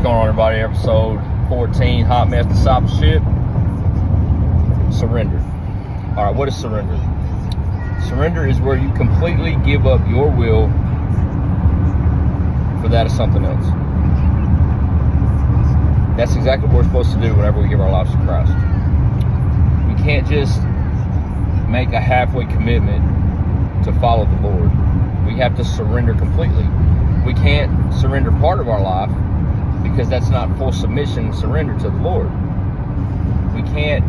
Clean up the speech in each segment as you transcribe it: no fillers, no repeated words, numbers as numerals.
going on, everybody? Episode 14, Hot Mess Discipleship. Surrender. All right, what is surrender? Surrender is where you completely give up your will for that of something else. That's exactly what we're supposed to do whenever we give our lives to Christ. We can't just make a halfway commitment to follow the Lord. We have to surrender completely. We can't surrender part of our life because that's not full submission, surrender to the Lord. We can't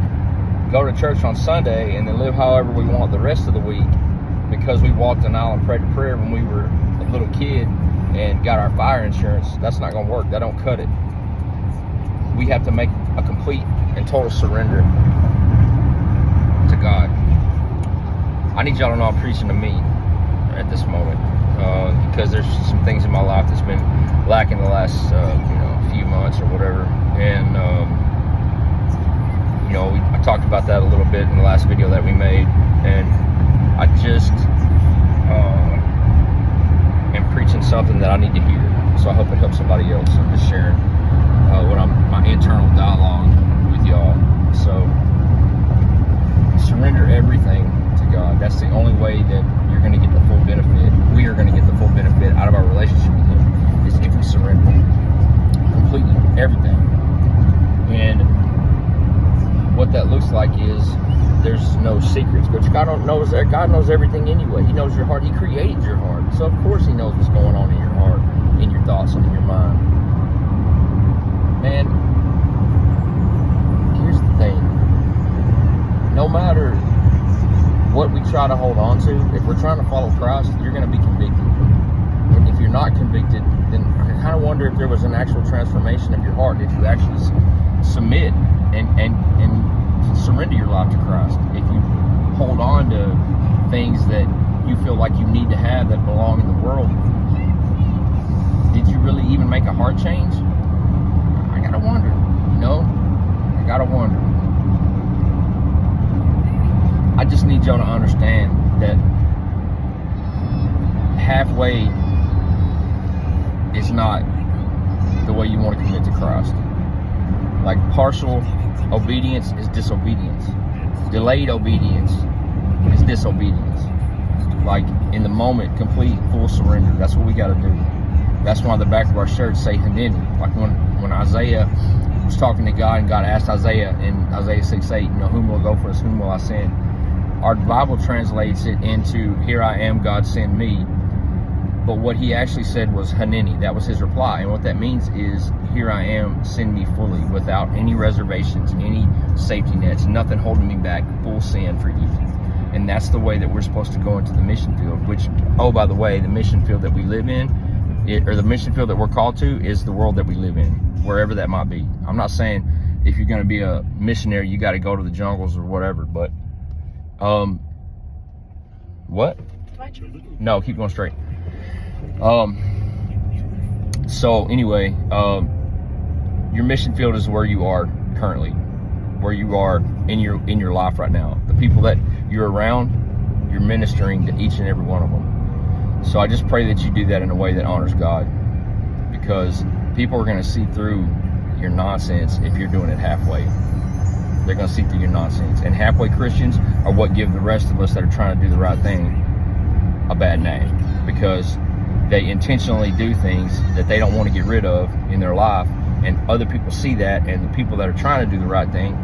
go to church on Sunday and then live however we want the rest of the week because we walked an aisle and prayed a prayer when we were a little kid and got our fire insurance. That's not going to work. That don't cut it. We have to make a complete and total surrender to God. I need y'all to know I'm preaching to me at this moment because there's some things in my life that's been lacking the last few months or whatever, and I talked about that a little bit in the last video that we made, and I just am preaching something that I need to hear, so I hope it helps somebody else. I'm just sharing my internal dialogue with y'all. So surrender everything to God. That's the only way that you're going to get the full benefit. We are going to get the full benefit out of our relationship with Him, is if we surrender completely everything. And what that looks like is there's no secrets, which God knows everything anyway. He knows your heart. He created your heart, so of course He knows what's going on in your heart, in your thoughts, and in your mind. And here's the thing: no matter what we try to hold on to, if we're trying to follow Christ, you're going to be convicted. And if you're not convicted, then I kind of wonder if there was an actual transformation of your heart. Did you actually submit and surrender your life to Christ? If you hold on to things that you feel like you need to have that belong in the world, did you really even make a heart change? I gotta wonder, I gotta wonder. I just need y'all to understand that halfway is not the way you want to commit to Christ. Like, partial obedience is disobedience. Delayed obedience is disobedience. Like, in the moment, complete, full surrender. That's what we got to do. That's why the back of our shirts say Hanini. Like when Isaiah was talking to God, and God asked Isaiah in Isaiah 6:8, whom will go for us, whom will I send? Our Bible translates it into, here I am, God send me. But what he actually said was Hanini. That was his reply. And what that means is, here I am, send me fully, without any reservations, any safety nets, nothing holding me back, full send for you. And that's the way that we're supposed to go into the mission field, which, oh, by the way, the mission field that we live in, or the mission field that we're called to, is the world that we live in, wherever that might be. I'm not saying if you're going to be a missionary, you got to go to the jungles or whatever, but what? No, keep going straight. So anyway, your mission field is where you are currently, where you are in your life right now. The people that you're around, you're ministering to each and every one of them. So I just pray that you do that in a way that honors God, because people are going to see through your nonsense if you're doing it halfway. They're going to see through your nonsense. And halfway Christians are what give the rest of us that are trying to do the right thing a bad name, because they intentionally do things that they don't want to get rid of in their life, and other people see that, and the people that are trying to do the right thing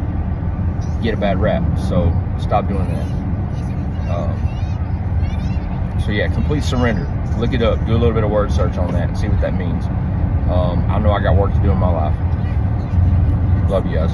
get a bad rap. So stop doing that. So yeah, complete surrender. Look it up. Do a little bit of word search on that and see what that means. I know I got work to do in my life. Love you guys.